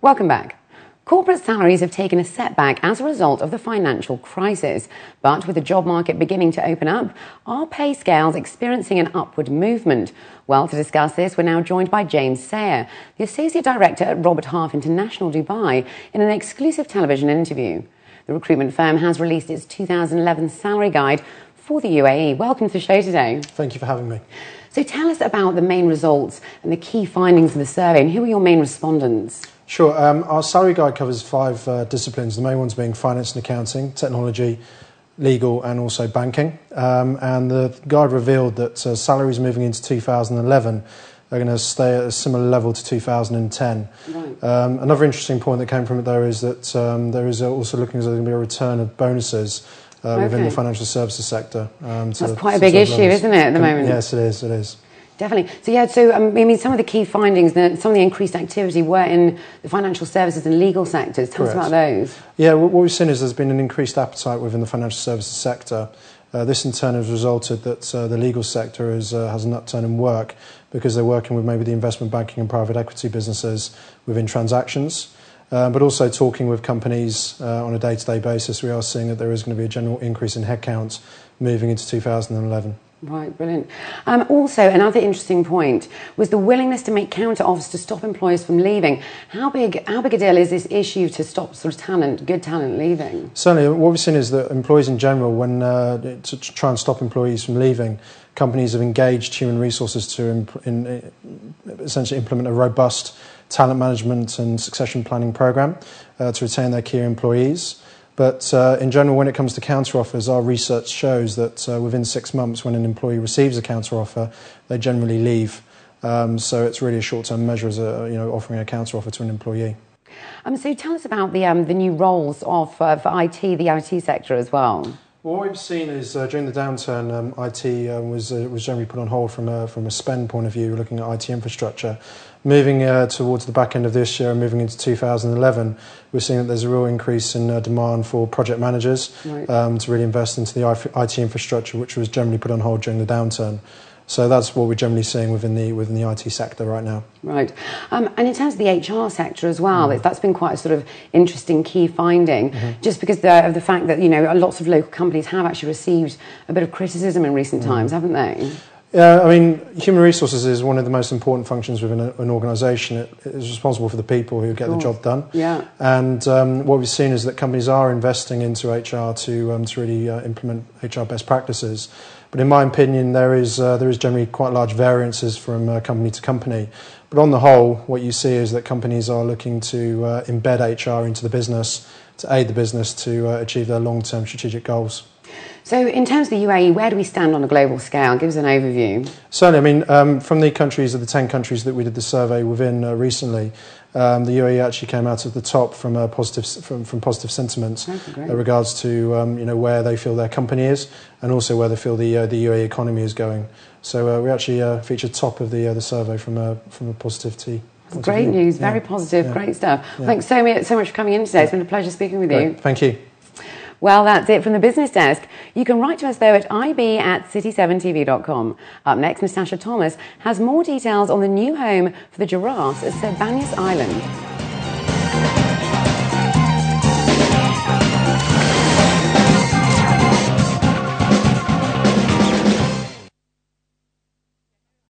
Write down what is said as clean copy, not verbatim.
Welcome back. Corporate salaries have taken a setback as a result of the financial crisis. But with the job market beginning to open up, are pay scales experiencing an upward movement? Well, to discuss this, we're now joined by James Sayer, the Associate Director at Robert Half International Dubai, in an exclusive television interview. The recruitment firm has released its 2011 salary guide for the UAE. Welcome to the show today. Thank you for having me. So tell us about the main results and the key findings of the survey, and who are your main respondents? Sure. Our salary guide covers 5 disciplines, the main ones being finance and accounting, technology, legal and also banking. And the guide revealed that salaries moving into 2011 are going to stay at a similar level to 2010. Right. Another interesting point that came from it, though, is that there is also looking as though there's going to be a return of bonuses within the financial services sector. That's quite a big issue, isn't it, at the moment? Yes, it is. It is. Definitely. So some of the key findings, some of the increased activity were in the financial services and legal sectors. Tell us about those. Yeah, what we've seen is there's been an increased appetite within the financial services sector. This in turn has resulted that the legal sector has an upturn in work because they're working with maybe the investment banking and private equity businesses within transactions. But also talking with companies on a day-to-day basis, we are seeing that there is going to be a general increase in headcount moving into 2011. Right, brilliant. Also, another interesting point was the willingness to make counter-offers to stop employers from leaving. How big a deal is this issue to stop sort of good talent leaving? Certainly, what we've seen is that employees in general, when to try and stop employees from leaving, companies have engaged human resources to essentially implement a robust talent management and succession planning program to retain their key employees. But in general, when it comes to counter-offers, our research shows that within 6 months, when an employee receives a counter-offer, they generally leave. So it's really a short-term measure as offering a counter-offer to an employee. So tell us about the new roles for IT, the IT sector as well. Well, what we've seen is during the downturn, IT was generally put on hold from a spend point of view, looking at IT infrastructure. Moving towards the back end of this year and moving into 2011, we're seeing that there's a real increase in demand for project managers to really invest into the IT infrastructure, which was generally put on hold during the downturn. So that's what we're generally seeing within the IT sector right now. Right. And in terms of the HR sector as well, that's been quite a sort of interesting key finding, just because of the fact that, lots of local companies have actually received a bit of criticism in recent times, haven't they? Yeah, I mean, human resources is one of the most important functions within an organisation. It is responsible for the people who get the job done. Yeah. And what we've seen is that companies are investing into HR to really implement HR best practices. But in my opinion, there is generally quite large variances from company to company. But on the whole, what you see is that companies are looking to embed HR into the business to aid the business to achieve their long-term strategic goals. So in terms of the UAE, where do we stand on a global scale? Give us an overview. Certainly. I mean, from the 10 countries that we did the survey within recently, the UAE actually came out at the top from positive sentiment in regards to where they feel their company is and also where they feel the UAE economy is going. So we actually featured top of the survey from a positivity. Great news, very positive, great stuff. Yeah. Thanks so much for coming in today. It's been a pleasure speaking with you. Thank you. Well, that's it from the business desk. You can write to us, though, at ib@city7tv.com. Up next, Natasha Thomas has more details on the new home for the giraffes at Sir Banyas Island.